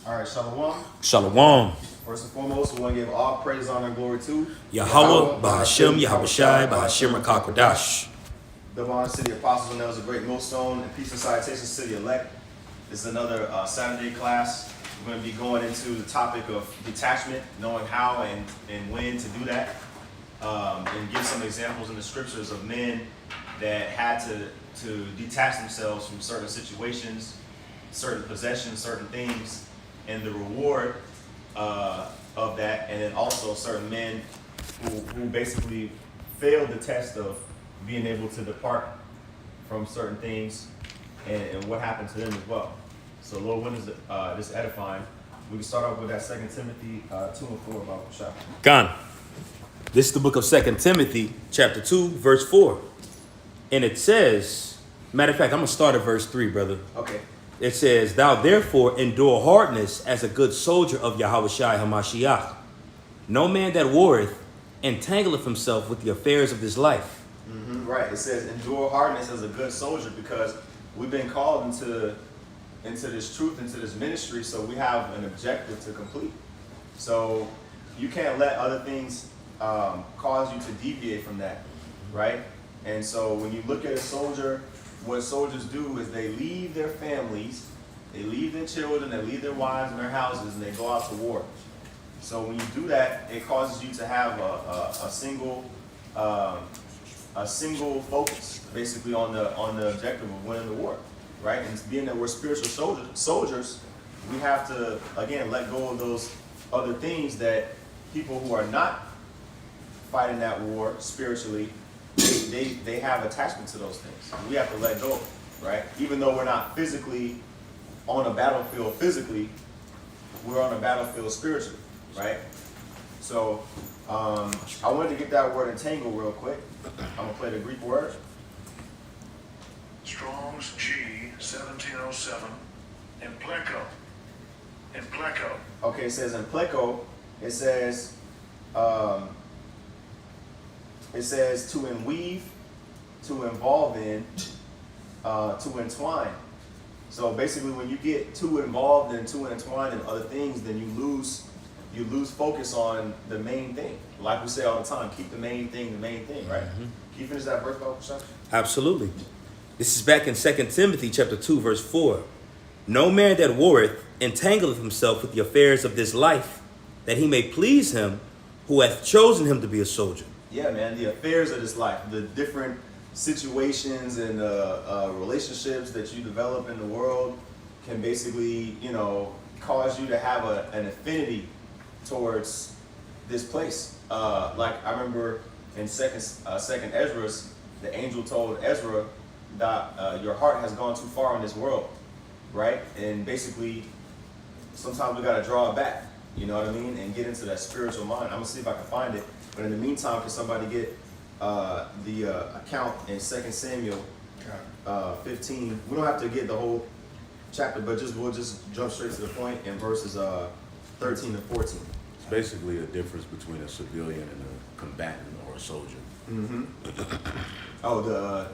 All right, Shalom. Shalom. First and foremost, we want to give all praise, honor, and glory to Yahweh, Bahashem, Yahushai, Bahashem, Rakakwadash. Divine City Apostles, and that was a great millstone and peace and salutation city elect. This is another Saturday class. We're going to be going into the topic of detachment, knowing how and when to do that, and give some examples in the scriptures of men that had to detach themselves from certain situations, certain possessions, certain things, and the reward of that, and then also certain men who basically failed the test of being able to depart from certain things, and what happened to them as well. So Lord, when is this edifying? We can start off with that 2 Timothy 2 and 4 about Shah. Gone. This is the book of 2 Timothy, chapter 2, verse 4. And it says, matter of fact, I'm going to start at verse 3, brother. Okay. It says, thou therefore endure hardness as a good soldier of Yahushai HaMashiach. No man that warreth entangleth himself with the affairs of this life. Right. It says endure hardness as a good soldier, because we've been called into this truth, into this ministry, so we have an objective to complete. So you can't let other things cause you to deviate from that, right? And so when you look at a soldier, what soldiers do is they leave their families, they leave their children, they leave their wives and their houses, and they go out to war. So when you do that, it causes you to have a single focus, basically on the objective of winning the war, right? And being that we're spiritual soldiers, we have to again let go of those other things that people who are not fighting that war spiritually, they have attachment to those things. We have to let go, right? Even though we're not physically on a battlefield physically, we're on a battlefield spiritually, right? So I wanted to get that word entangle real quick. I'm gonna play the Greek word. Strong's G 1707. Impleko. Okay, it says in pleko, it says to enweave, to involve in, to entwine. So basically, when you get too involved and too entwined in other things, then you lose focus on the main thing. Like we say all the time, keep the main thing, right? Can you finish that verse, Sean? Absolutely. This is back in 2 Timothy chapter 2, verse 4. No man that warreth entangleth himself with the affairs of this life, that he may please him who hath chosen him to be a soldier. Yeah, man, the affairs of this life, the different situations and relationships that you develop in the world can basically, cause you to have an affinity towards this place. Like I remember in second Ezra's, the angel told Ezra that your heart has gone too far in this world, right? And basically, sometimes we got to draw it back, you know what I mean, and get into that spiritual mind. I'm gonna see if I can find it. But in the meantime, can somebody get the account in 2 Samuel 15? We don't have to get the whole chapter, but we'll just jump straight to the point in verses 13 and 14. It's basically a difference between a civilian and a combatant or a soldier. Oh,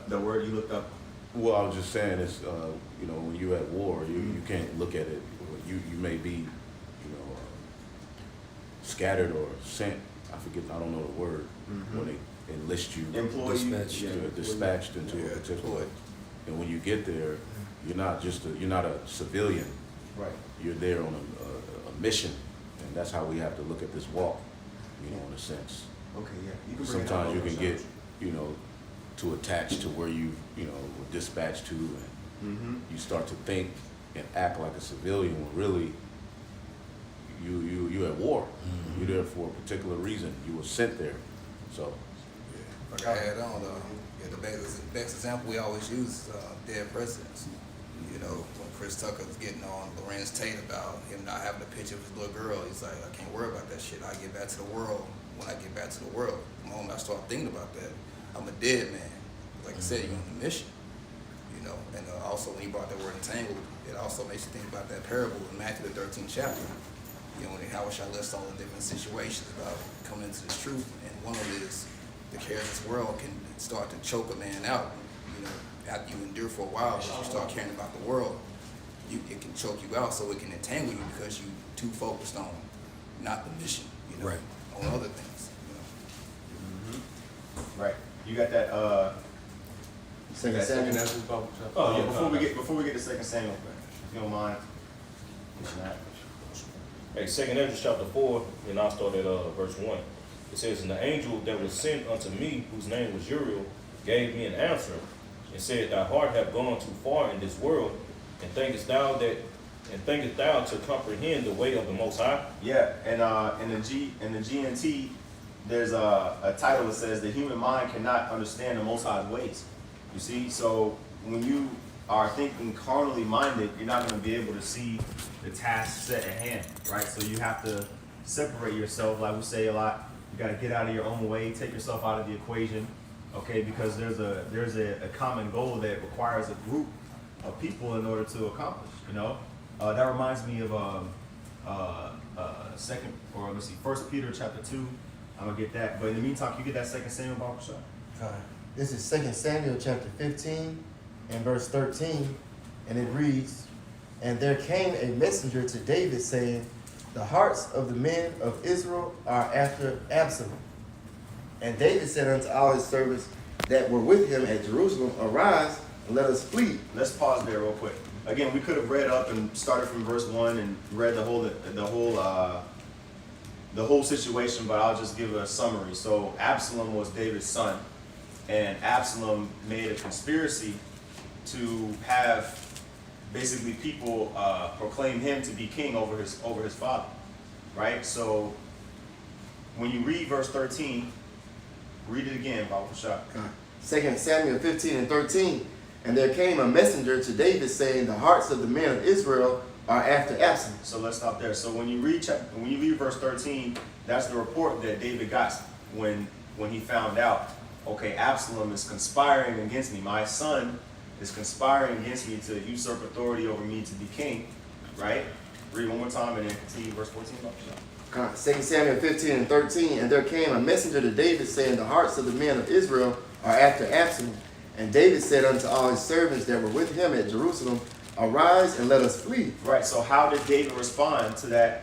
the word you looked up. Well, I was just saying, it's when you're at war, you can't look at it. You may be, scattered or sent. I don't know the word when they enlist you. Dispatched into a particular. And when you get there, you're not a civilian. Right. You're there on a mission, and that's how we have to look at this walk. In a sense. Okay. Yeah. You can Sometimes you can get too attached to where you were dispatched to, and you start to think and act like a civilian when really you at war. You're there for a particular reason. You were sent there. So Like I had on, the best example we always use is dead presidents. When Chris Tucker was getting on Lorenz Tate about him not having a picture of his little girl, he's like, I can't worry about that shit. I get back to the world when I get back to the world. The moment I start thinking about that, I'm a dead man. Like I said, you're on a mission. And also when you brought that word entangled, it also makes you think about that parable in Matthew the 13th chapter. When Yahushua lists all the different situations about coming into this truth, and one of it is the cares of this world can start to choke a man out. After you endure for a while, but you start caring about the world, it can choke you out, so it can entangle you because you too focused on not the mission, Right. on other things. Right. You got that. Second that Samuel. Oh, yeah. Before we get to 2 Samuel, if you don't mind. Hey, 2 Ezra chapter 4, and I'll start at verse 1. It says, "And the angel that was sent unto me, whose name was Uriel, gave me an answer, and said, Thy heart hath gone too far in this world, and thinkest thou to comprehend the way of the Most High?" Yeah, and in the GNT, there's a title that says the human mind cannot understand the Most High's ways. You see, so when you are thinking carnally minded, you're not going to be able to see the task set at hand, right? So you have to separate yourself, like we say a lot. You got to get out of your own way, take yourself out of the equation, okay? Because there's a common goal that requires a group of people in order to accomplish. That reminds me of First Peter chapter 2. I'm gonna get that, but in the meantime, can you get that 2 Samuel, Barbershop? This is 2 Samuel chapter 15 and verse 13, and it reads, "And there came a messenger to David, saying, The hearts of the men of Israel are after Absalom. And David said unto all his servants that were with him at Jerusalem, Arise, and let us flee." Let's pause there real quick. Again, we could have read up and started from verse 1 and read the whole situation, but I'll just give a summary. So Absalom was David's son, and Absalom made a conspiracy to have basically people proclaim him to be king over his father, right? So when you read verse 13, read it again, Bible shop. 2 Samuel 15 and 13, "And there came a messenger to David, saying, The hearts of the men of Israel are after Absalom." So let's stop there. So when you read verse 13, that's the report that David got when he found out, okay, Absalom is conspiring against me. My son is conspiring against me to usurp authority over me to be king, right? Read one more time and then continue verse 14. 2 Samuel 15 and 13, "And there came a messenger to David, saying, The hearts of the men of Israel are after Absalom. And David said unto all his servants that were with him at Jerusalem, Arise and let us flee." Right. So how did David respond to that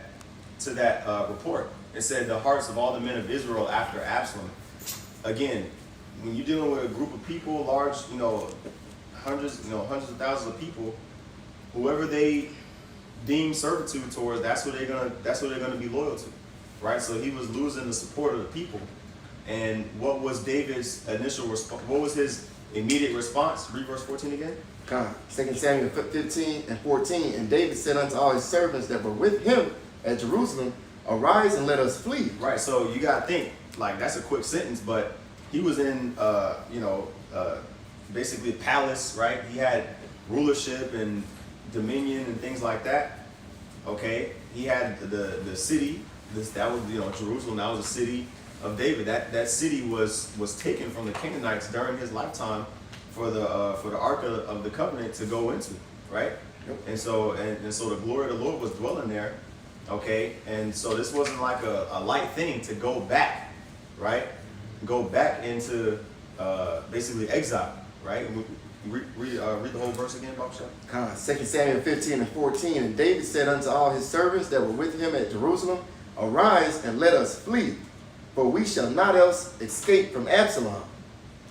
report? It said the hearts of all the men of Israel after Absalom. Again, when you're dealing with a group of people, large, hundreds of thousands of people, whoever they deem servitude towards, that's what they're gonna be loyal to, right? So he was losing the support of the people. And what was David's initial response? What was his immediate response? Read verse 14 again. 2 Samuel 15 and 14, "And David said unto all his servants that were with him at Jerusalem, Arise and let us flee." Right. So you gotta think, like, that's a quick sentence, but he was in, basically a palace, right? He had rulership and dominion and things like that. Okay. He had the city. That was Jerusalem. That was a city of David. That city was taken from the Canaanites during his lifetime for the Ark of the Covenant to go into, right? Yep. And so the glory of the Lord was dwelling there, okay? And so this wasn't like a light thing to go back, right? Go back into basically exile, right? Read the whole verse again, Bob Shah. 2 Samuel 15 and 14, "And David said unto all his servants that were with him at Jerusalem, Arise and let us flee, for we shall not else escape from Absalom.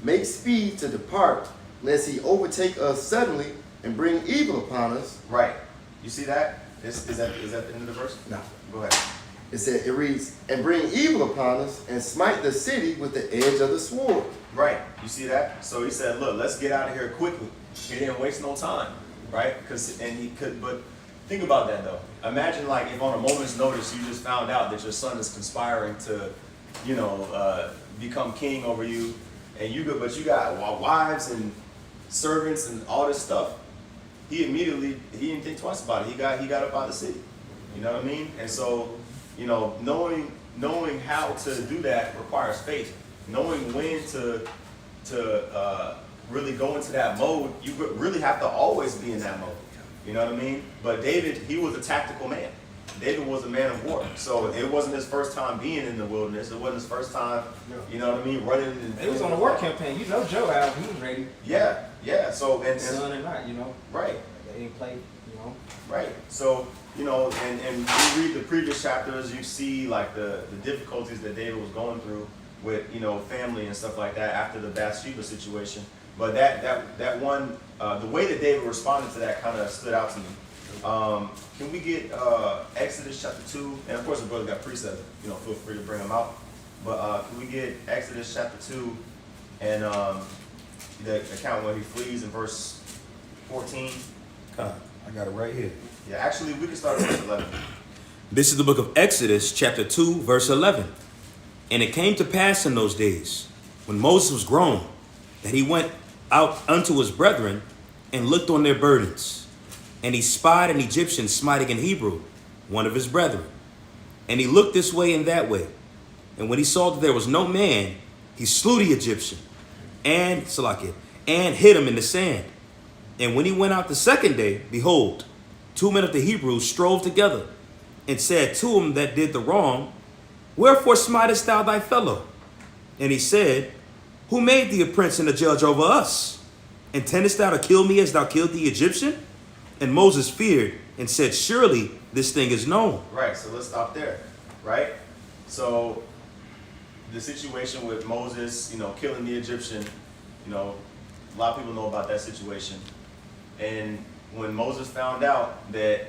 Make speed to depart, lest he overtake us suddenly and bring evil upon us." Right. You see that? Is that the end of the verse? No. Go ahead. It reads, "And bring evil upon us, and smite the city with the edge of the sword." Right. You see that? So he said, look, let's get out of here quickly. He didn't waste no time, right? But think about that though. Imagine like if on a moment's notice you just found out that your son is conspiring to, become king over you, and you got wives and servants and all this stuff. He didn't think twice about it. He got up out of the city. You know what I mean? And so, knowing how to do that requires faith. Knowing when to really go into that mode, you really have to always be in that mode. You know what I mean? But David, he was a tactical man. David was a man of war. So it wasn't his first time being in the wilderness. It wasn't his first time, running. It was on a work campaign. Joe out, he was ready. Yeah. So and Sun and night, right. They didn't play, Right. So, and you read the previous chapters, you see like the difficulties that David was going through with, family and stuff like that after the Bathsheba situation. But that one, the way that David responded to that kind of stood out to me. Can we get Exodus chapter 2? And of course, the brother got precept, feel free to bring them out. But can we get Exodus chapter 2 and the account where he flees in verse 14? I got it right here. Yeah, actually, we can start at verse 11. This is the book of Exodus, chapter 2, verse 11. And it came to pass in those days, when Moses was grown, that he went out unto his brethren and looked on their burdens. And he spied an Egyptian smiting an Hebrew, one of his brethren. And he looked this way and that way. And when he saw that there was no man, he slew the Egyptian and hid him in the sand. And when he went out the second day, behold, 2 men of the Hebrews strove together, and said to him that did the wrong, Wherefore smitest thou thy fellow? And he said, Who made thee a prince and a judge over us? Intendest thou to kill me as thou killed the Egyptian? And Moses feared and said, Surely this thing is known. Right, so let's stop there, right? So the situation with Moses, killing the Egyptian, a lot of people know about that situation. And when Moses found out that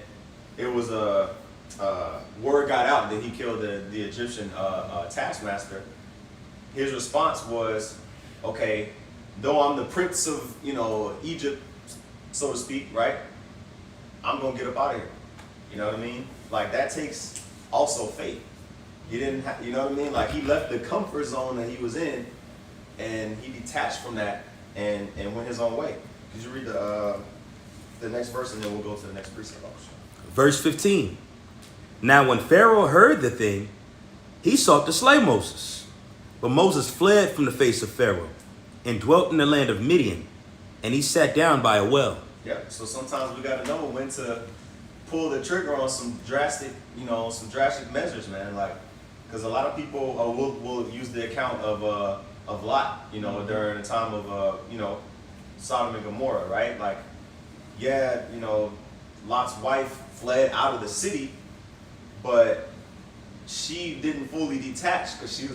it was word got out that he killed the Egyptian taskmaster, his response was, okay, though I'm the prince of, Egypt, so to speak, right? I'm going to get up out of here. You know what I mean? Like, that takes also faith. He didn't have, you know what I mean? Like, he left the comfort zone that he was in, and he detached from that and went his own way. Could you read the next verse, and then we'll go to the next precept? Verse 15. Now when Pharaoh heard the thing, he sought to slay Moses. But Moses fled from the face of Pharaoh and dwelt in the land of Midian, and he sat down by a well. Yeah, so sometimes we got to know when to pull the trigger on some drastic measures, man. Like, because a lot of people will use the account of Lot, during the time of Sodom and Gomorrah, right? Like, yeah, Lot's wife fled out of the city, but she didn't fully detach because she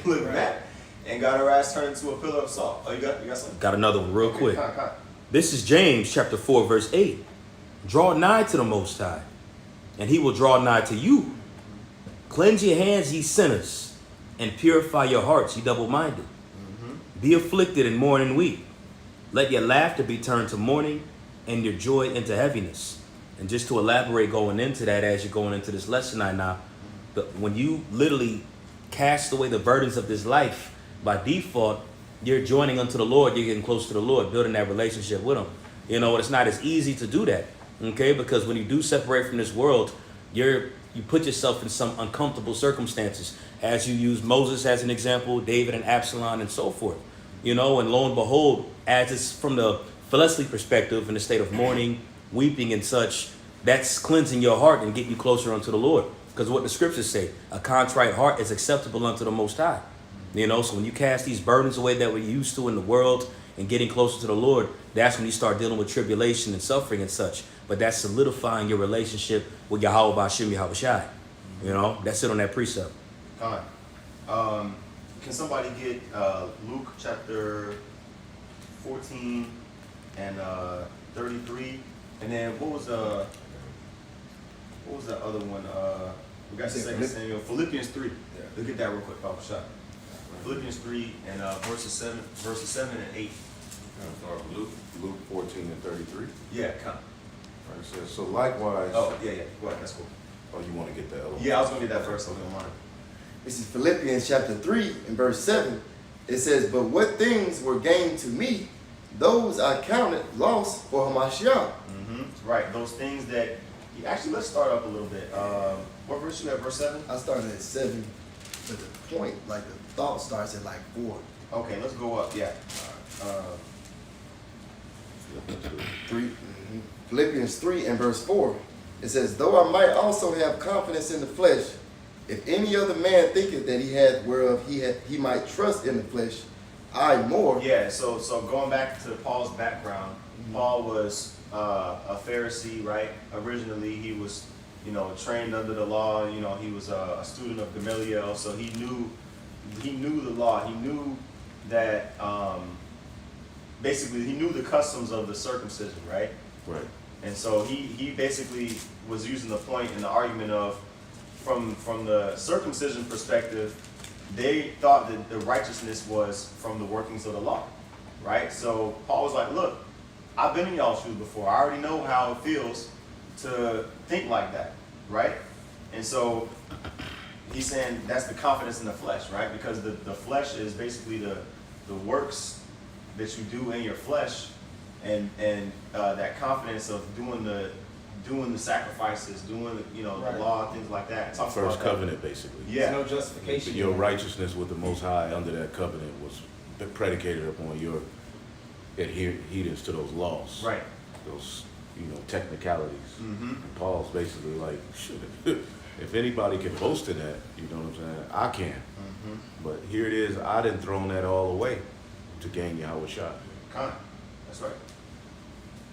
looked back and got her ass turned into a pillar of salt. Oh, you got something? Got another one real quick. Come on. This is James chapter 4, verse 8. Draw nigh to the Most High, and he will draw nigh to you. Cleanse your hands, ye sinners, and purify your hearts, ye double-minded. Mm-hmm. Be afflicted and mourn and weep. Let your laughter be turned to mourning, and your joy into heaviness. And just to elaborate going into that, as you're going into this lesson right now, when you literally cast away the burdens of this life, by default, you're joining unto the Lord, you're getting close to the Lord, building that relationship with him. It's not as easy to do that, okay? Because when you do separate from this world, you put yourself in some uncomfortable circumstances. As you use Moses as an example, David and Absalom and so forth. And lo and behold, as it's from the fleshly perspective, in the state of mourning, weeping and such, that's cleansing your heart and getting you closer unto the Lord. Because what the scriptures say, a contrite heart is acceptable unto the Most High. So when you cast these burdens away that we're used to in the world and getting closer to the Lord, that's when you start dealing with tribulation and suffering and such. But that's solidifying your relationship with Yahweh Bashim Yahweh Shai. That's it on that precept. All right. Can somebody get Luke chapter 14 and 33? And then what was the other one? We got the second Samuel, Philippians 3. Yeah. Look at that real quick, Papa Shot. Philippians 3 and verses 7 and 8. Luke 14 and 33. Yeah, come. Right, it says, so likewise. Oh, yeah. Go ahead, that's cool. Oh, you want to get that other one? Yeah, I was going to get that first, so I don't mind. This is Philippians chapter 3 and verse 7. It says, But what things were gained to me, those I counted loss for Hamashiach. Mm-hmm. Right, those things that... Actually, let's start up a little bit. What verse you at, verse 7? I started at 7, but the point, like the thought starts at like 4. Okay, let's go up, yeah. 3. Mm-hmm. Philippians 3 and verse 4. It says, Though I might also have confidence in the flesh, if any other man thinketh that he hath whereof he might trust in the flesh, I more. Yeah, so going back to Paul's background, Paul was a Pharisee, right? Originally, he was, trained under the law. He was a student of Gamaliel, so he knew the law. He knew that basically he knew the customs of the circumcision, right? Right. And so he basically was using the point in the argument of from the circumcision perspective, they thought that the righteousness was from the workings of the law, right? So Paul was like, look, I've been in y'all's shoes before. I already know how it feels to think like that, right? And so he's saying that's the confidence in the flesh, right? Because the flesh is basically the works that you do in your flesh, and that confidence of doing the sacrifices, doing the law, things like that. Talks First about covenant, basically. Yeah. There's no justification. Your righteousness with the Most High under that covenant was predicated upon your adherence to those laws. Right. Those, technicalities. Mm-hmm. And Paul's basically like, shit, if anybody can boast in that, you know what I'm saying? I can. Mm-hmm. But here it is, I done thrown that all away to gain Yahweh shot. That's right.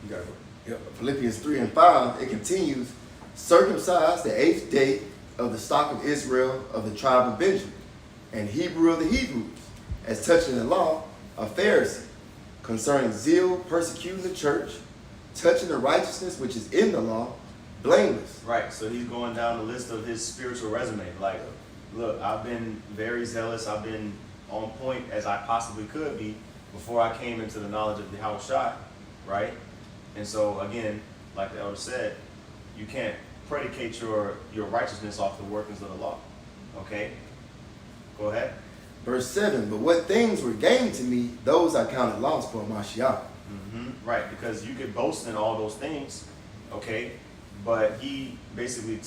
You gotta go. Yep. Philippians 3 and 5, it continues, circumcised the 8th day of the stock of Israel of the tribe of Benjamin, and Hebrew of the Hebrews, as touching the law, a Pharisee, concerning zeal, persecuting the church, touching the righteousness which is in the law, blameless. Right, so he's going down the list of his spiritual resume. Like, look, I've been very zealous. I've been on point as I possibly could be before I came into the knowledge of the Yahweh Shai, right? And so, again, like the elder said, you can't predicate your righteousness off the workings of the law, okay? Go ahead. Verse 7, but what things were gained to me, those I counted loss for Mashiach. Mm-hmm. Right, because you could boast in all those things, okay? But he basically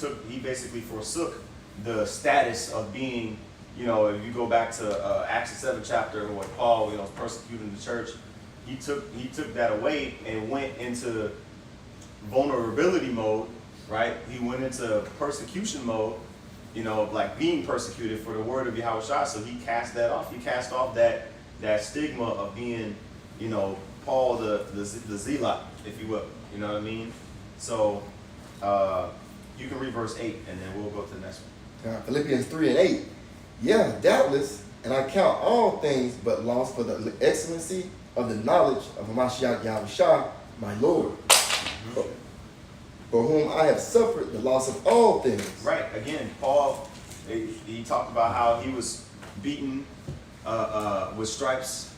forsook the status of being, if you go back to Acts the 7th chapter, when Paul, was persecuting the church, he took that away and went into vulnerability mode, right? He went into persecution mode, like being persecuted for the word of Yahweh Shai. So he cast that off. He cast off that stigma of being, Paul the zealot, if you will. You know what I mean? So you can read verse 8, and then we'll go to the next one. Philippians 3 and 8, yeah, doubtless, and I count all things but loss for the excellency of the knowledge of Mashiach Yahweh Shai, my Lord, for whom I have suffered the loss of all things. Right. Again, Paul, he talked about how he was beaten with stripes.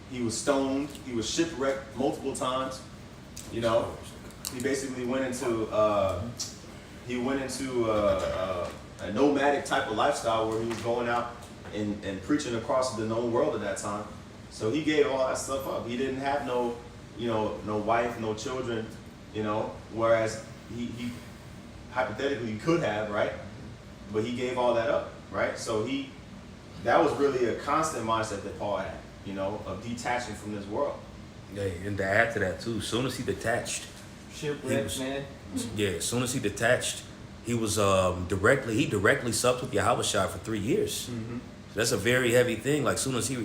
He was stoned. He was shipwrecked multiple times. He basically went into a nomadic type of lifestyle where he was going out and preaching across the known world at that time. So he gave all that stuff up. He didn't have no wife, no children, whereas he hypothetically could have, right? But he gave all that up, right? So that was really a constant mindset that Paul had, of detaching from this world. Yeah, and to add to that too, as soon as he detached, Shipwrecked, man. yeah, as soon as he detached, he was directly supped with Yahweh Shai for 3 years. Mm-hmm. That's a very heavy thing. Like soon as he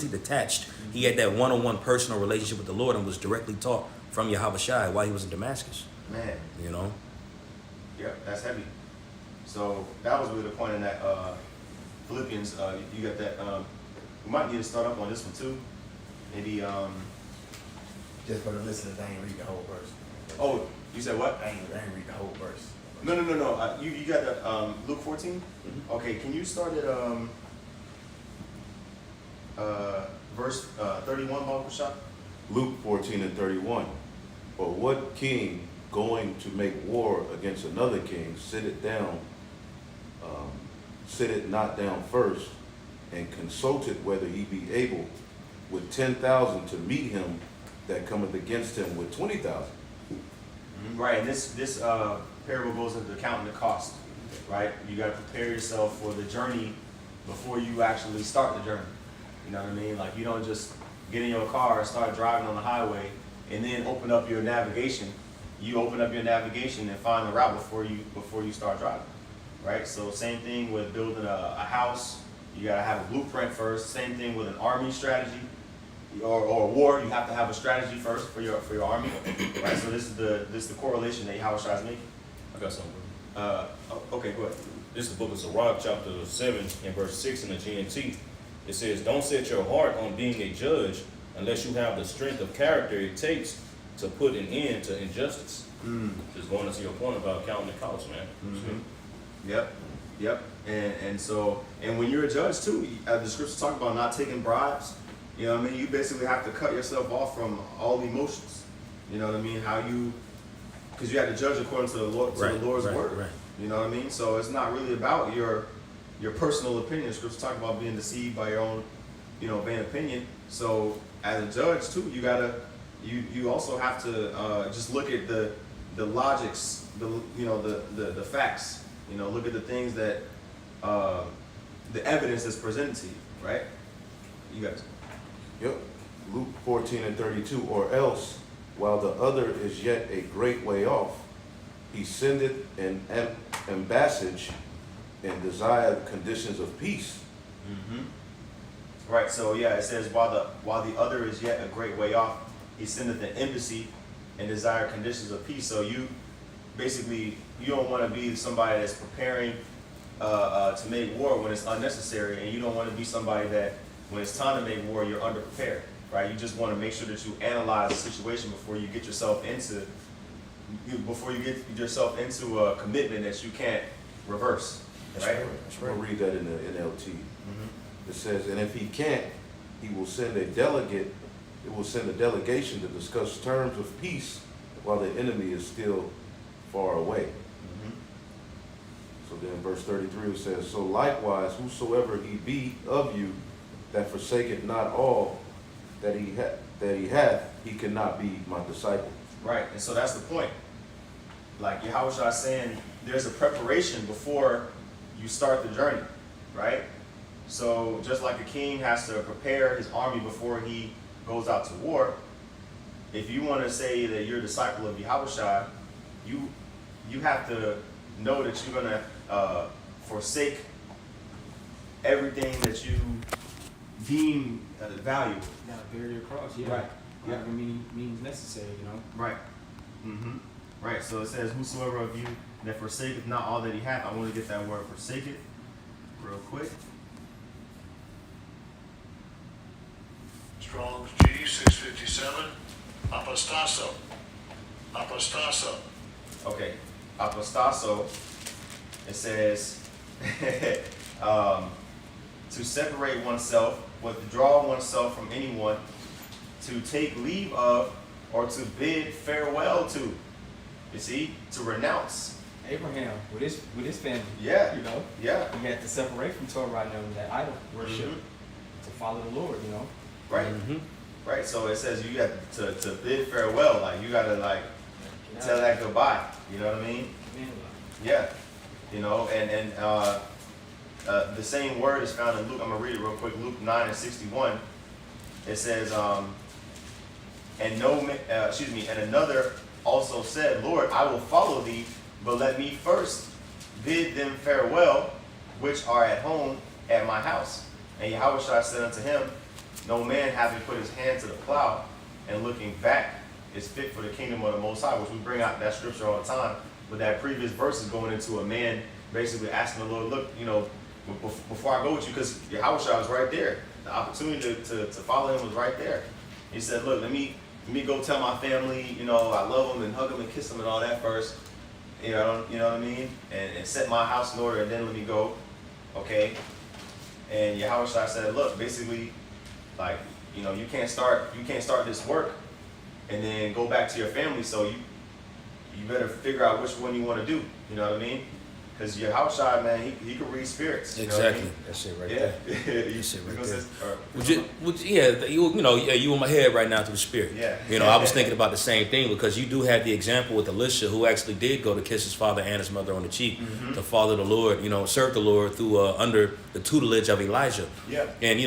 detached, he had that one-on-one personal relationship with the Lord and was directly taught from Yahweh Shai while he was in Damascus. Man. Yeah, that's heavy. So that was really the point in that Philippians. You got that. We might need to start up on this one too. Maybe. Just for the listeners, I ain't read the whole verse. Oh, you said what? I ain't read the whole verse. No. You got the Luke 14. Mm-hmm. Okay, can you start at verse 31, Bible shop? Luke 14 and 31. Or what king going to make war against another king sitteth not down first, and consulted whether he be able with 10,000 to meet him that cometh against him with 20,000. Right, and this parable goes into counting the cost, right? You got to prepare yourself for the journey before you actually start the journey. You know what I mean? Like, you don't just get in your car and start driving on the highway and then open up your navigation. You open up your navigation and find the route before you start driving, right? So same thing with building a house. You got to have a blueprint first. Same thing with an army strategy. or war, you have to have a strategy first for your army, right? So this is the correlation that Yahushua is making. I got something. Okay, go ahead. This is the book of Sirach, chapter 7, and verse 6 in the GNT. It says, don't set your heart on being a judge unless you have the strength of character it takes to put an end to injustice. Just going into your point about counting the cost, man. Yep. And so, and when you're a judge too, the scriptures talk about not taking bribes. You know what I mean? You basically have to cut yourself off from all emotions. You know what I mean? Because you have to judge according to the Lord's word. Right. You know what I mean? So it's not really about your personal opinion. Scriptures talk about being deceived by your own, vain opinion. So as a judge too, you also have to just look at the logics, the facts. Look at the things that the evidence that's presented to you, right? You guys. Yep. Luke 14:32. Or else, while the other is yet a great way off, he sendeth an ambassage and desired conditions of peace. Right. So yeah, it says while the other is yet a great way off, he sendeth an embassy and desire conditions of peace. So you don't want to be somebody that's preparing to make war when it's unnecessary, and you don't want to be somebody that when it's time to make war, you're underprepared, right? You just want to make sure that you analyze the situation before you get yourself into a commitment that you can't reverse, right? I'll read that in the NLT. It says, and if he can't, he will send a delegate. It will send a delegation to discuss terms of peace while the enemy is still far away. So then verse 33 it says, so likewise whosoever he be of you that forsaketh not all that he hath, he cannot be my disciple. Right, and so that's the point. Like Yahushua is saying, there's a preparation before you start the journey, right? So just like a king has to prepare his army before he goes out to war, if you want to say that you're a disciple of Yahushua, you have to know that you're going to forsake everything that you deem valuable. Now, bear your cross, yeah. Right. Yeah. Whatever means necessary, Right. Right. So it says, whosoever of you that forsaketh not all that he hath. I want to get that word forsaketh real quick. Strong's G 657. Apostaso. Okay. Apostaso. It says to separate oneself, withdraw oneself from anyone, to take leave of, or to bid farewell to. You see, to renounce. Abraham, with his family, Yeah. Yeah. he had to separate from Torah and that idol worship to follow the Lord, Right. Right. So it says you got to bid farewell. Like you got to tell that goodbye. You know what I mean? Yeah. And the same word is found in Luke. I'm gonna read it real quick. Luke 9:61. It says, and another also said, Lord, I will follow thee, but let me first bid them farewell, which are at home at my house. And Yahushua said unto him, no man having put his hand to the plow and looking back is fit for the kingdom of the Most High, which we bring out that scripture all the time. But that previous verse is going into a man basically asking the Lord, look, before I go with you, because Yahushua was right there. The opportunity to follow him was right there. He said, look, let me go tell my family, I love them and hug them and kiss them and all that first. You know what I mean? And set my house in order and then let me go. Okay? And Yahushua said, look, basically, you can't start this work and then go back to your family, so you better figure out which one you want to do. You know what I mean? Because Yahushua, man, he can read spirits. Exactly. That shit right there. That shit right there. You in my head right now through the spirit. Yeah. I was thinking about the same thing because you do have the example with Elisha, who actually did go to kiss his father and his mother on the cheek to follow the Lord, serve the Lord through under the tutelage of Elijah. Yeah. And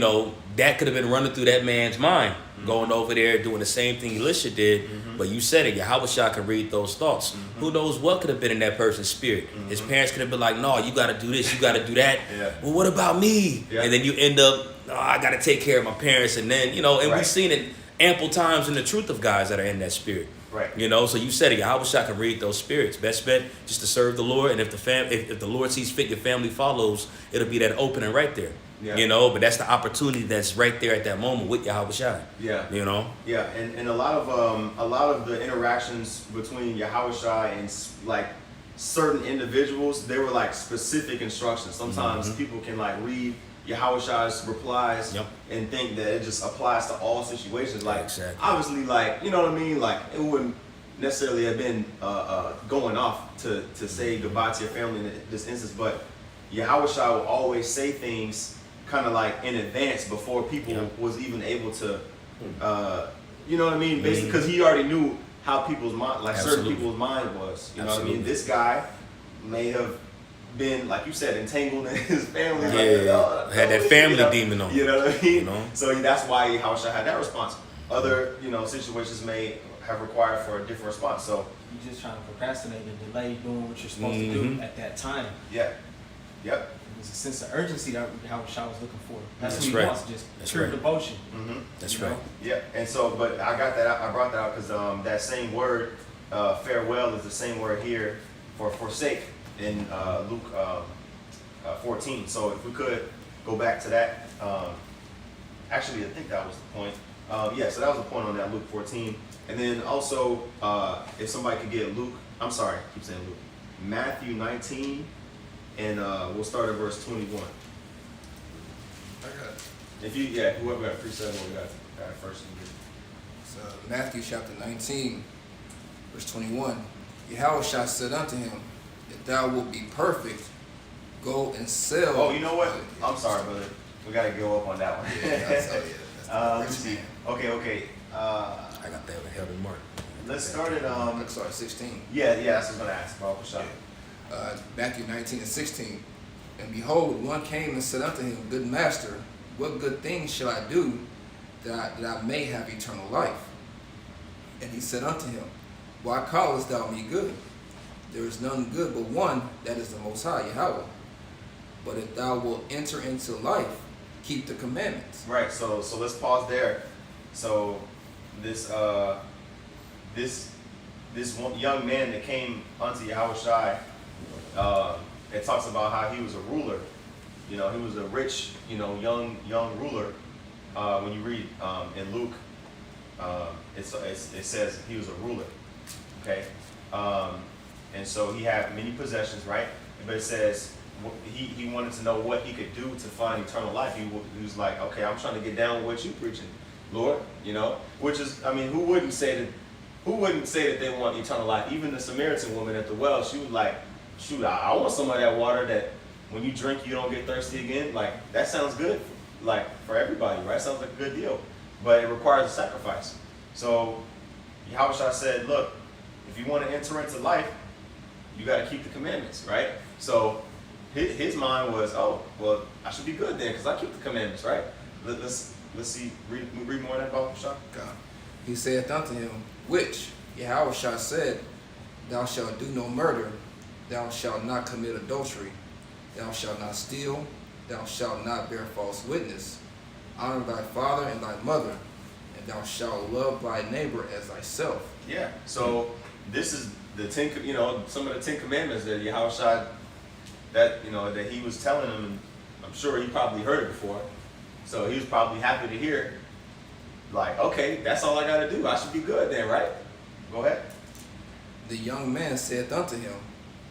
that could have been running through that man's mind. going over there doing the same thing Elisha did, but you said it, Yahweh can read those thoughts. Who knows what could have been in that person's spirit? His parents could have been like, no, you got to do this, you got to do that. Yeah. Well, what about me? Yeah. And then you end up, oh, I got to take care of my parents. And then, and we've seen it ample times in the truth of guys that are in that spirit. Right. So you said it, Yahweh can read those spirits. Best bet, just to serve the Lord. And if the Lord sees fit, your family follows, it'll be that opening right there. Yeah. But that's the opportunity that's right there at that moment with Yahweh Shai. Yeah. Yeah, and a lot of the interactions between Yahweh Shai and like certain individuals, they were like specific instructions. Sometimes people can like read Yahweh Shai's replies and think that it just applies to all situations. Like obviously, like you know what I mean. Like it wouldn't necessarily have been going off to say goodbye to your family in this instance, but Yahweh Shai will always say things kind of like in advance before people was even able to, you know what I mean? Basically, because he already knew how people's mind, like certain people's mind was. You know what I mean? This guy may have been, like you said, entangled in his family. Had that family demon on. You know what I mean? So that's why Yahweh Shai had that response. Other, situations may have required for a different response. So You're just trying to procrastinate and delay doing what you're supposed to do at that time. yeah, yep. There's a sense of urgency that how Shai was looking for. That's what he right. wants, just That's pure right. devotion. That's You know? right. Yeah, and so, but I got that out, I brought that out because that same word, farewell, is the same word here for forsake in Luke 14. So if we could go back to that, actually, I think that was the point. So that was the point on that, Luke 14. And then also, if somebody could get I keep saying Luke, Matthew 19, and we'll start at verse 21. I got it. If you, whoever got precept, we got first. So Matthew chapter 19, verse 21. Yahweh said unto him, if thou wilt be perfect, go and sell. Oh, you know what? I'm sorry, brother. We gotta go up on that one. That's Let me see. Okay. I got that one held in mark. Let's start at 16. Yeah, that's what I was gonna ask. Baruch Hashem. Matthew 19 and 16. And behold, one came and said unto him, Good master, what good things shall I do that I may have eternal life? And he said unto him, Why callest thou me good? There is none good but one, that is the Most High, Yahweh. But if thou wilt enter into life, keep the commandments. Right. So let's pause there. So this one young man that came unto Yahweh Shai, it talks about how he was a ruler. He was a rich, young ruler. When you read in Luke, it says he was a ruler. Okay. And so he had many possessions, right? But it says he wanted to know what he could do to find eternal life. He was like, okay, I'm trying to get down with what you preaching, Lord. Which is, who wouldn't say that they want eternal life? Even the Samaritan woman at the well, she was like, shoot, I want some of that water that when you drink, you don't get thirsty again. Like, that sounds good, like, for everybody, right? Sounds like a good deal. But it requires a sacrifice. So Yahweh Shai said, look, if you want to enter into life, you got to keep the commandments, right? So his mind was, oh, well, I should be good then because I keep the commandments, right? Let's see, read more of that about Shai. He saith unto him, which Yahweh said, Thou shalt do no murder, thou shalt not commit adultery, thou shalt not steal, thou shalt not bear false witness, honor thy father and thy mother, and thou shalt love thy neighbor as thyself. Yeah. So this is the some of the 10 commandments that Yahweh Shai, that he was telling him, and I'm sure he probably heard it before. So he was probably happy to hear, like, okay, that's all I got to do. I should be good then, right? Go ahead. The young man saith unto him,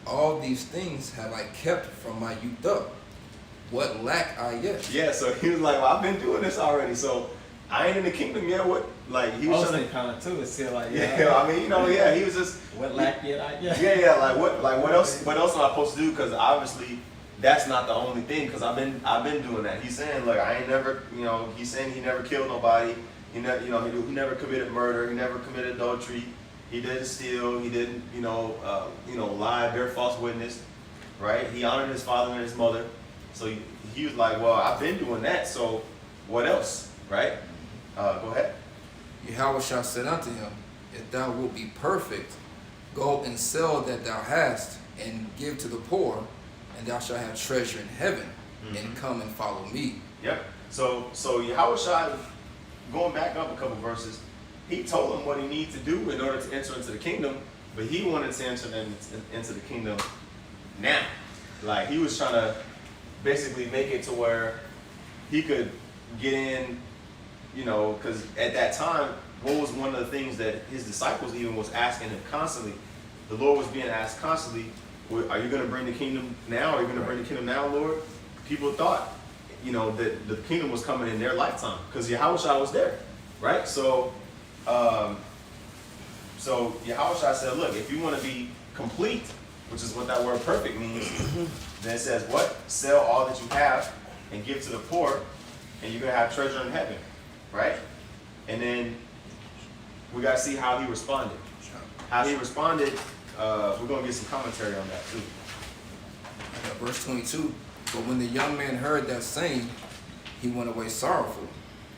All these things have I kept from my youth up. What lack I yet? Yeah, so he was like, well, I've been doing this already, so I ain't in the kingdom yet. What, like, he was trying to kind of too. It's still like, he was just, what lack yet I yet? Yeah, like what else am I supposed to do? Because obviously that's not the only thing. Because I've been doing that. He's saying, look, I ain't never, he's saying he never killed nobody. He never committed murder. He never committed adultery. He didn't steal. He didn't, lie, bear false witness, right? He honored his father and his mother. So he was like, well, I've been doing that. So what else, right? Go ahead. Yahushua said unto him, If thou wilt be perfect, go and sell that thou hast, and give to the poor, and thou shalt have treasure in heaven, and come and follow me. Yep. So Yahushua, going back up a couple verses, he told him what he needed to do in order to enter into the kingdom, but he wanted to enter into the kingdom now. Like, he was trying to basically make it to where he could get in, you know, because at that time, what was one of the things that his disciples even was asking him constantly? The Lord was being asked constantly, are you going to bring the kingdom now? Are you going to bring the kingdom now, Lord? People thought, you know, that the kingdom was coming in their lifetime because Yahushua was there, right? So Yahushua said, look, if you want to be complete, which is what that word perfect means, then it says what? Sell all that you have and give to the poor, and you're going to have treasure in heaven, right? And then we got to see how he responded. How he responded, we're going to get some commentary on that too. Verse 22, But when the young man heard that saying, he went away sorrowful,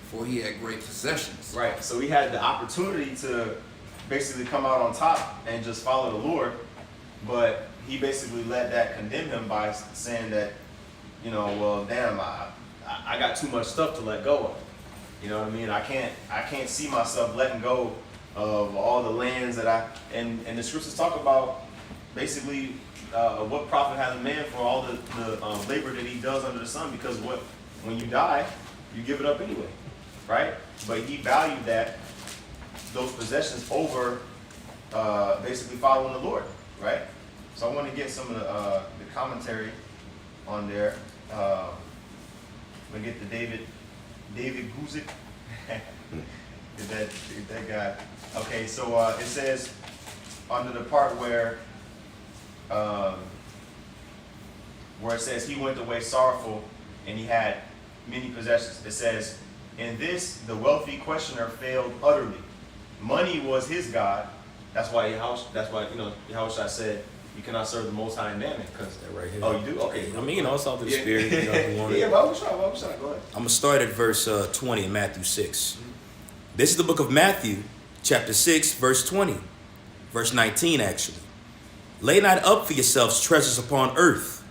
for he had great possessions. Right, so he had the opportunity to basically come out on top and just follow the Lord, but he basically let that condemn him by saying that, you know, well, damn, I got too much stuff to let go of. You know what I mean? I can't see myself letting go of all the lands that and the scriptures talk about basically what profit has a man for all the labor that he does under the sun, because when you die, you give it up anyway, right? But he valued those possessions over basically following the Lord, right? So I want to get some of the commentary on there. I'm gonna get the David Guzik. Is that guy? Okay, so it says under the part where it says he went away sorrowful and he had many possessions. It says, in this the wealthy questioner failed utterly. Money was his God. That's why Yahushua said you cannot serve the Most High and Mammon. Right here. Oh, you do? Okay. I mean, you know, it's all through the Spirit. You know, if you want it. Yeah, Yahushua, go ahead. I'm going to start at verse 20 in Matthew 6. This is the book of Matthew, chapter 6, verse 20. Verse 19, actually. Lay not up for yourselves treasures upon earth,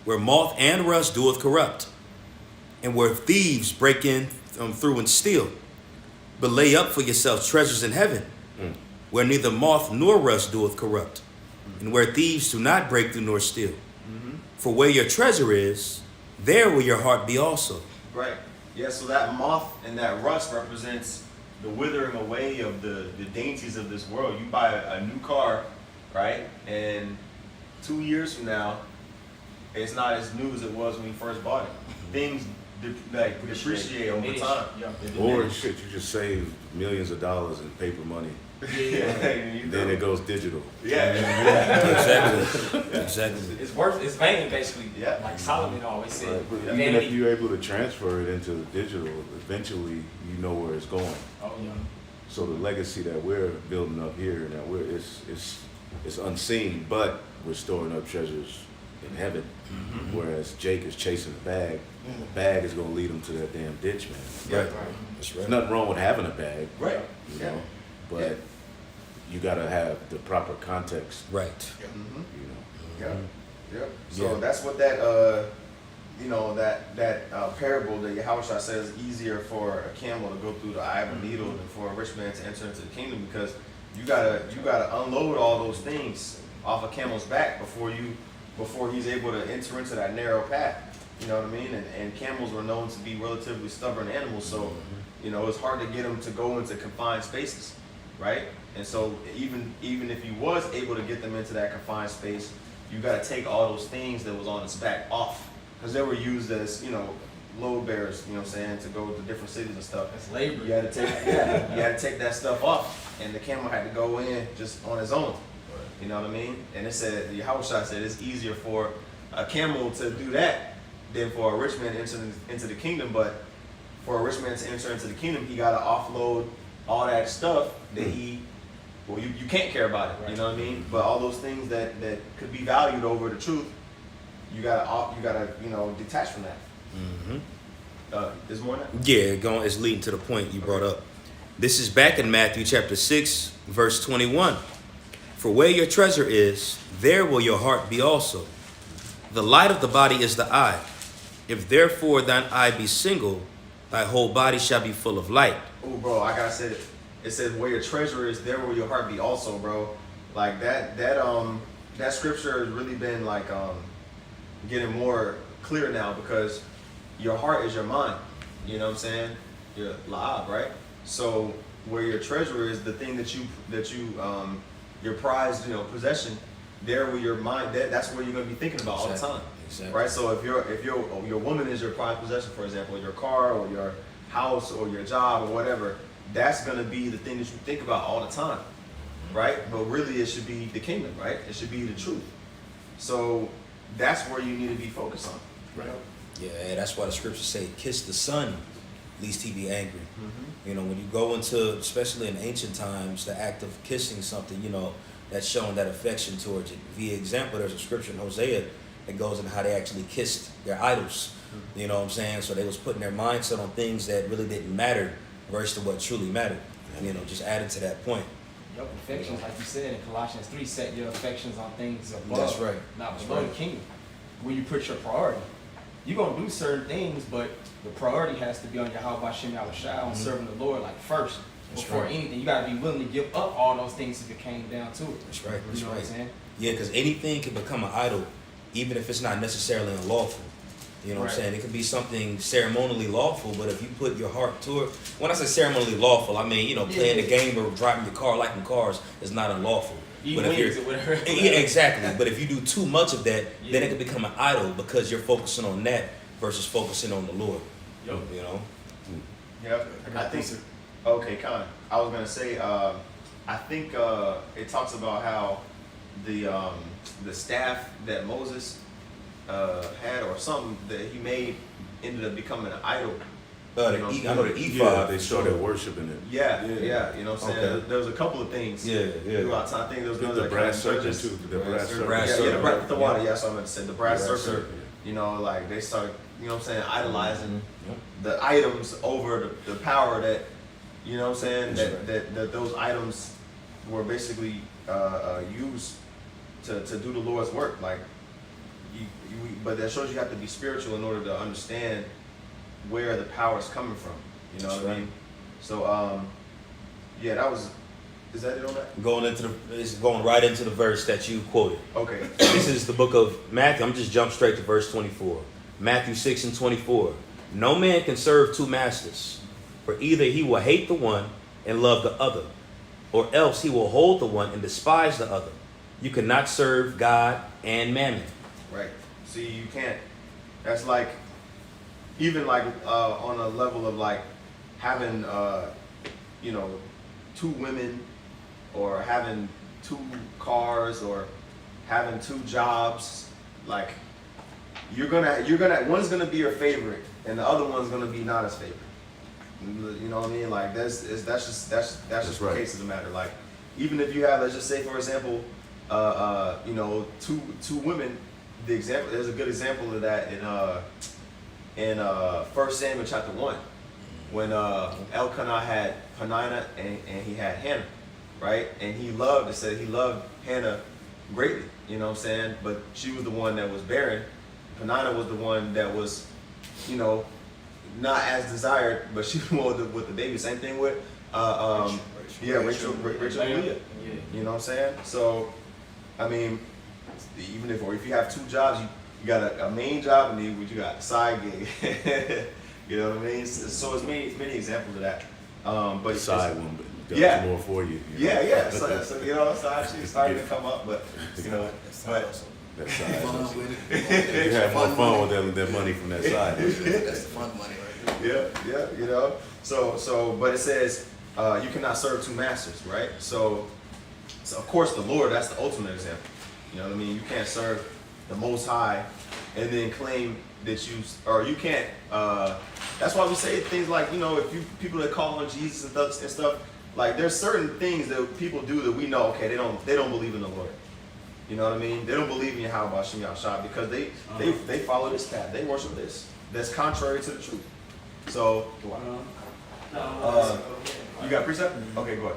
where moth and rust doeth corrupt, and where thieves break in through and steal. But lay up for yourselves treasures in heaven, where neither moth nor rust doeth corrupt, and where thieves do not break through nor steal. For where your treasure is, there will your heart be also. Right. Yeah, so that moth and that rust represents the withering away of the dainties of this world. You buy a new car, right? And 2 years from now, it's not as new as it was when you first bought it. Things depreciate over time. Or shit, you just save millions of dollars in paper money. Then it goes digital. Exactly. It's vain, basically. Yeah. Like Solomon always said. Right, but even if you're able to transfer it into digital, eventually you know where it's going. Oh yeah. So the legacy that we're building up here, now it's unseen, but we're storing up treasures in heaven. Whereas Jake is chasing the bag. The bag is going to lead him to that damn ditch, man. Right. That's There's nothing wrong with having a bag, Right. you know, but you got to have the proper context, Right. you know. Yep. So Yeah. that's what that parable that Yahushua says easier for a camel to go through the eye of a needle than for a rich man to enter into the kingdom, because you gotta unload all those things off a camel's back before he's able to enter into that narrow path. You know what I mean? And camels were known to be relatively stubborn animals, so you know it's hard to get them to go into confined spaces, right? And so even if you was able to get them into that confined space, you got to take all those things that was on its back off, because they were used as, you know, load bearers, you know what I'm saying, to go to different cities and stuff. It's labor. You had to take that stuff off, and the camel had to go in just on his own. You know what I mean? And it said, Yahushua said, it's easier for a camel to do that than for a rich man to enter into the kingdom. But for a rich man to enter into the kingdom, he got to offload all that stuff that you can't care about it. You know what I mean? But all those things that could be valued over the truth, you gotta detach from that. There's more than that? Yeah, it's leading to the point you brought up. This is back in Matthew chapter 6, verse 21. For where your treasure is, there will your heart be also. The light of the body is the eye. If therefore thine eye be single, thy whole body shall be full of light. Oh, bro, like I said, it says where your treasure is, there will your heart be also, bro. Like that scripture has really been like getting more clear now, because your heart is your mind. You know what I'm saying? Your la'ab, right? So where your treasure is, the thing that you your prized, possession, there where your mind, that's where you're gonna be thinking about all the time. Exactly. Right? So if your woman is your prized possession, for example, your car or your house or your job or whatever, that's gonna be the thing that you think about all the time. Right? But really it should be the kingdom, right? It should be the truth. So that's where you need to be focused on. Right. Yeah, that's why the scriptures say, kiss the son, lest he be angry. Mm-hmm. When you go into, especially in ancient times, the act of kissing something, that's showing that affection towards it. Via example, there's a scripture in Hosea that goes into how they actually kissed their idols. Mm-hmm. You know what I'm saying? So they was putting their mindset on things that really didn't matter versus what truly mattered. Just adding to that point. Your affections, like you said in Colossians 3, set your affections on things above. That's right. Not below the kingdom. Where you put your priority. You're going to do certain things, but the priority has to be on your how about Shem Yahushua and serving the Lord first. That's Before right. anything, you got to be willing to give up all those things if it came down to it. That's right. That's You know right. what I'm saying? Yeah, because anything can become an idol, even if it's not necessarily unlawful. You know what I'm Right. saying? It could be something ceremonially lawful, but if you put your heart to it, when I say ceremonially lawful, I mean, playing the game or driving your car, liking cars is not unlawful. Eating But if wings you're, or whatever. yeah, exactly. But if you do too much of that, then Yeah. it can become an idol because you're focusing on that versus focusing on the Lord. Yo. Yep. I think. Okay, Con. I was gonna say. I think it talks about how the staff that Moses had, or something that he made, ended up becoming an idol. I know the ephod. They started worshiping it. Yeah. You know what I'm saying? Okay. There was a couple of things. Yeah. Throughout time, I think there was another The brass serpent too. The brass serpent. Brass Yeah, serpent. the water. Yeah, that's what I meant to say. The brass Brass serpent. serpent. Like they started, idolizing Yep. the items over the power that, what I'm saying, That's that those items were basically used to do the Lord's work. Like, but that shows you have to be spiritual in order to understand where the power is coming from. You know That's what I right. mean? So, that was. Is that it on that? It's going right into the verse that you quoted. Okay. This is the book of Matthew. I'm just jump straight to verse 24. Matthew 6 and 24. No man can serve two masters, for either he will hate the one and love the other, or else he will hold the one and despise the other. You cannot serve God and mammon. Right. See, you can't. That's like, even like on a level of like having, two women, or having two cars, or having two jobs. Like, you're gonna one's gonna be your favorite, and the other one's gonna be not as favorite. You know what I mean? Like that's just the right. case of the matter. Like, even if you have, let's just say for example, two women. There's a good example of that in 1 Samuel chapter 1, when Elkanah had Peninnah and he had Hannah, right? And he loved Hannah greatly, you know what I'm saying? But she was the one that was barren. Peninnah was the one that was, not as desired, but she was with the baby. Same thing with Rachel and Leah. Yeah. You know what I'm saying? So, I mean, even if you have two jobs, you got a main job, and then you got a side gig. You know what I mean? So it's many examples of that. But The side one, but Yeah. more for you. Yeah. So it's actually starting to come up, but That's That fun side. with You it. have more fun with that money from that side. That's the fun money right there. yeah. So, but it says you cannot serve two masters, right? So of course the Lord, that's the ultimate example. You know what I mean? You can't serve the Most High and then claim that you can't. That's why we say things like, if people that call on Jesus and stuff, like there's certain things that people do that we know, okay, they don't believe in the Lord. You know what I mean? They don't believe in Yahweh Shem Yahushua because they follow this path. They worship this. That's contrary to the truth. So, You got precept? Okay, go ahead.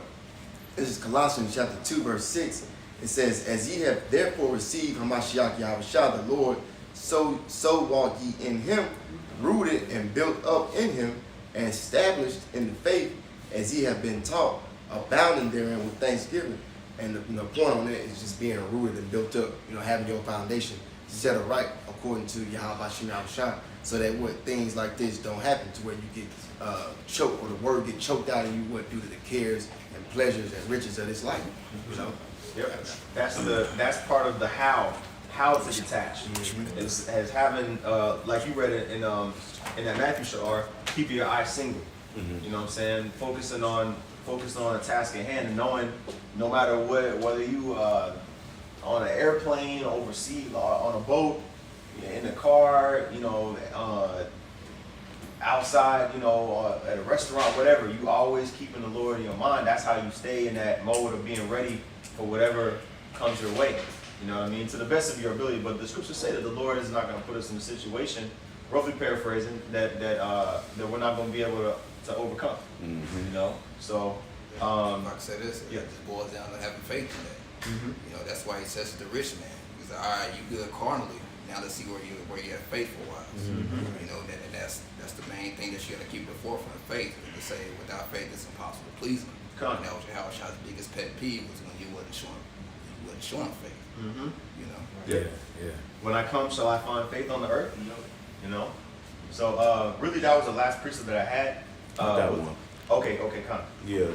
This is Colossians chapter 2, verse 6. It says, as ye have therefore received Hamashiach Yahushua the Lord, so walk ye in him, rooted and built up in him, and established in the faith as ye have been taught, abounding therein with thanksgiving. And the point on that is just being rooted and built up, having your foundation set right according to Yahweh Yahushua, so that what things like this don't happen to where you get choked, or the word get choked out of you due to the cares and pleasures and riches of this life. Yep. That's part of the how to detach. Is having like you read it in that Matthew shar, keep your eyes single. You know what I'm saying? Focusing on a task at hand, and knowing no matter whether you on an airplane, overseas, on a boat, in the car, outside, at a restaurant, whatever, you always keeping the Lord in your mind. That's how you stay in that mode of being ready for whatever comes your way. You know what I mean? To the best of your ability. But the scriptures say that the Lord is not going to put us in a situation, roughly paraphrasing, that we're not going to be able to overcome. So if I can say this, it just boils down to having faith in that. That's why he says to the rich man, he's like, all right, you good carnally. Now let's see where you have faithful wise. And that's the main thing that you got to keep at the forefront of faith. And to say without faith it's impossible to please him. And that was Yahushua's biggest pet peeve, was when you wasn't showing faith. Yeah. When I come, shall I find faith on the earth? So really, that was the last precept that I had. I got one. Okay, Connor. Yeah,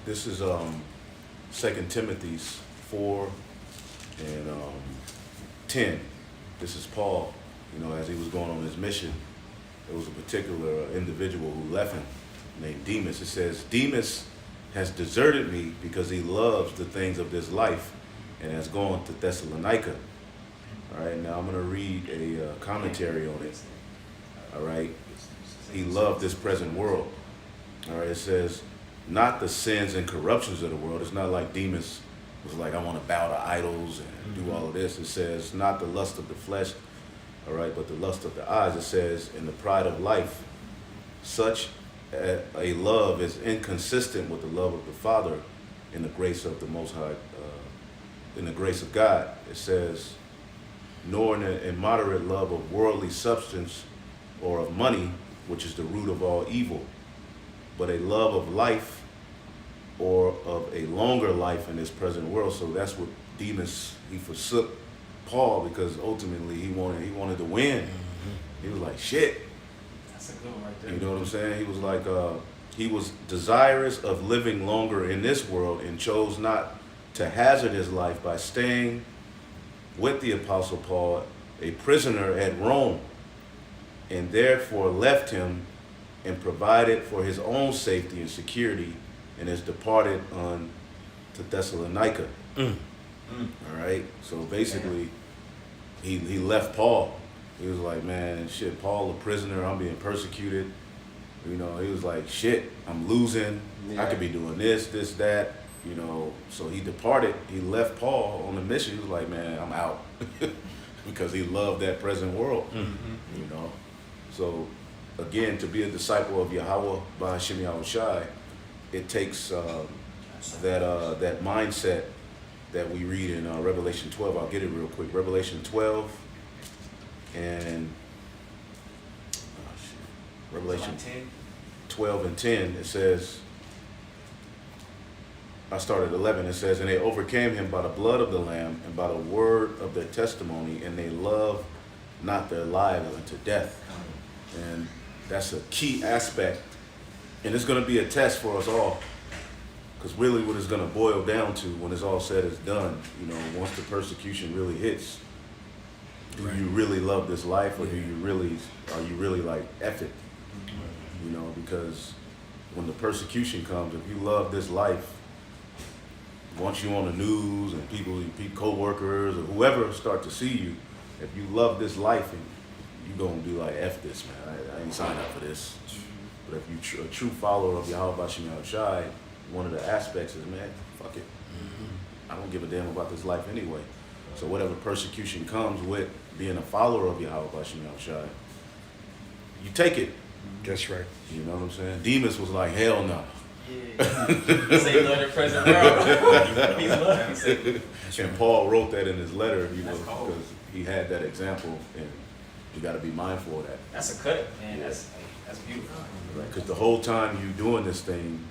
this is 2 Timothy 4 and 10. This is Paul. As he was going on his mission, there was a particular individual who left him named Demas. It says, Demas has deserted me because he loves the things of this life and has gone to Thessalonica. All right, now I'm going to read a commentary on it. All right, he loved this present world. All right, it says, not the sins and corruptions of the world. It's not like Demas was like, I want to bow to idols and do all of this. It says, not the lust of the flesh, all right, but the lust of the eyes. It says, in the pride of life, such a love is inconsistent with the love of the Father in the grace of the Most High, in the grace of God. It says, nor in an immoderate love of worldly substance or of money, which is the root of all evil, but a love of life, or of a longer life in this present world. So that's what Demas, he forsook Paul because ultimately he wanted to win. He was like, shit. That's a good one right there. You know what I'm saying? He was like, he was desirous of living longer in this world and chose not to hazard his life by staying with the Apostle Paul, a prisoner at Rome, and therefore left him and provided for his own safety and security, and has departed on to Thessalonica. All right, so basically he left Paul. He was like, man, shit, Paul a prisoner, I'm being persecuted. He was like, shit, I'm losing. I could be doing this, that. So he departed. He left Paul on the mission. He was like, man, I'm out. Because he loved that present world. So again, to be a disciple of Yahweh by Hashem Yahushai, it takes that mindset that we read in Revelation 12. I'll get it real quick. Revelation 12 and Revelation 12 and 10. It says, I started 11. It says, and they overcame him by the blood of the Lamb and by the word of their testimony, and they loved not their lives unto death. And that's a key aspect. And it's going to be a test for us all. Because really what it's going to boil down to when it's all said is done, once the persecution really hits, do you really love this life, or are you really like, F it? Because when the persecution comes, if you love this life, once you're on the news and people, co-workers or whoever start to see you, if you love this life, you're going to be like, F this, man. I ain't signed up for this. But if you're a true follower of Yahweh Bashem Yahushai, one of the aspects is, man, fuck it. I don't give a damn about this life anyway. So whatever persecution comes with being a follower of Yahweh Bashem Yahushai, you take it. That's right. You know what I'm saying? Demas was like, hell no. Yeah. Say love the present world. He's loved. He said, And Paul wrote that in his letter, you know, That's cold. because he had that example, and you got to be mindful of that. that's a cut, man. That's beautiful. Because the whole time you doing this thing,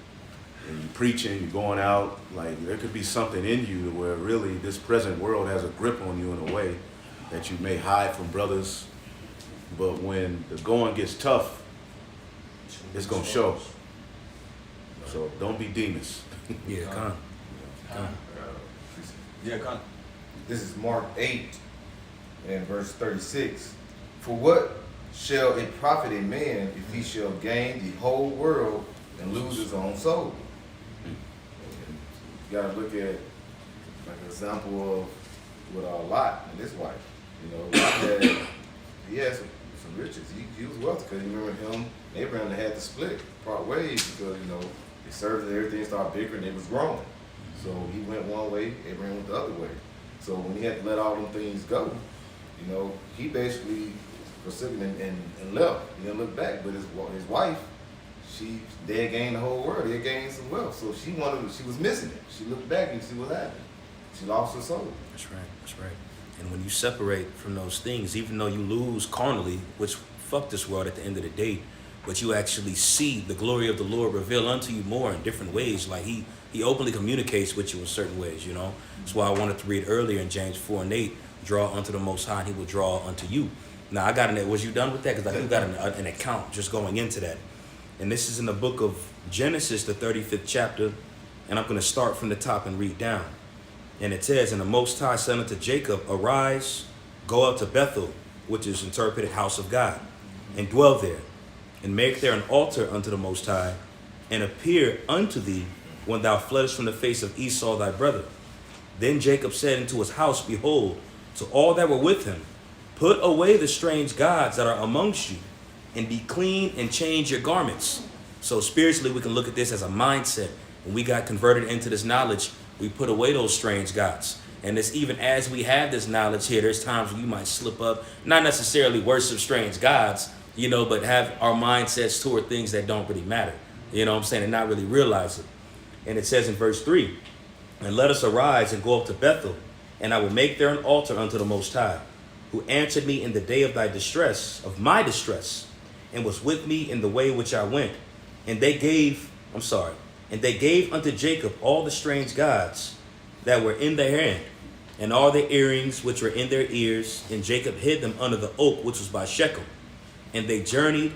and you preaching, you going out, like there could be something in you where really this present world has a grip on you in a way that you may hide from brothers, but when the going gets tough, it's gonna show. So don't be Demas. Yeah, come. Yeah, kind of. This is Mark 8 and verse 36. For what shall it profit a man if he shall gain the whole world and lose his own soul? And you gotta look at like an example of with Lot and his wife. You know, Lot he had some riches. He was wealthy because you remember him, Abraham, they had to split, part ways because, you know, they served and everything started bickering, it was growing. So he went one way, Abraham went the other way. So when he had to let all them things go, you know, he basically forsook and left. He didn't look back, but his wife, they had gained the whole world. They had gained some wealth. So she was missing it. She looked back and see what happened. She lost her soul. That's right. That's right. And when you separate from those things, even though you lose carnally, which fuck this world at the end of the day, but you actually see the glory of the Lord reveal unto you more in different ways. Like he openly communicates with you in certain ways, you know. That's why I wanted to read earlier in James 4 and 8, draw unto the Most High and he will draw unto you. Now I got was you done with that? Because I do got an account just going into that. And this is in the book of Genesis, the 35th chapter. And I'm going to start from the top and read down. And it says, and the Most High said unto Jacob, arise, go up to Bethel, which is interpreted house of God, and dwell there, and make there an altar unto the Most High, and appear unto thee when thou fleddest from the face of Esau thy brother. Then Jacob said into his house, behold, to all that were with him, put away the strange gods that are amongst you, and be clean and change your garments. So spiritually, we can look at this as a mindset. When we got converted into this knowledge, we put away those strange gods. And it's even as we have this knowledge here, there's times when you might slip up, not necessarily worship strange gods, you know, but have our mindsets toward things that don't really matter. You know what I'm saying? And not really realize it. And it says in verse 3, and let us arise and go up to Bethel, and I will make there an altar unto the Most High, who answered me in the day of thy distress, of my distress, and was with me in the way which I went. And they gave unto Jacob all the strange gods that were in their hand, and all the earrings which were in their ears, and Jacob hid them under the oak which was by Shechem. And they journeyed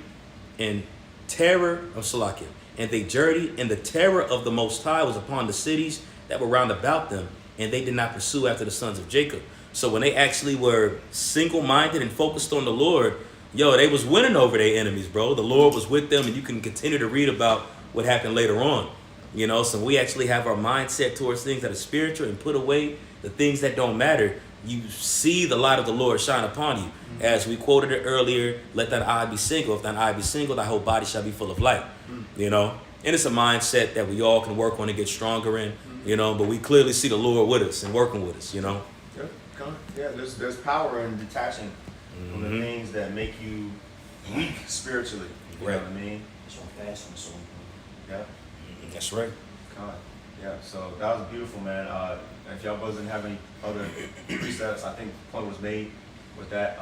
in terror of Salakia. And they journeyed, and the terror of the Most High was upon the cities that were round about them, and they did not pursue after the sons of Jacob. So when they actually were single-minded and focused on the Lord, they was winning over their enemies, bro. The Lord was with them, and you can continue to read about what happened later on. You know, so we actually have our mindset towards things that are spiritual and put away the things that don't matter. You see the light of the Lord shine upon you. Mm-hmm. As we quoted it earlier, let thine eye be single. If thine eye be single, thy whole body shall be full of light. Mm-hmm. You know, and it's a mindset that we all can work on and get stronger in, you know, but we clearly see the Lord with us and working with us, you know. Yeah, there's power in detaching from the things that make you weak spiritually. You know what I mean? That's why fasting is so important. Yeah. That's right. God. Yeah, so that was beautiful, man. If y'all doesn't have any other precepts, I think the point was made with that.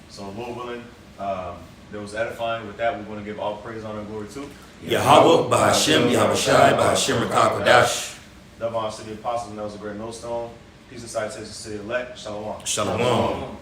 So Lord willing, there was edifying with that. We're going to give all praise, honor, and glory to Yahweh, Bahashem, Yahushai, Bahashem, Rakakwadash. Devon City Apostles, and that was a great millstone. Peace and sight, says the city elect. Shalom. Shalom.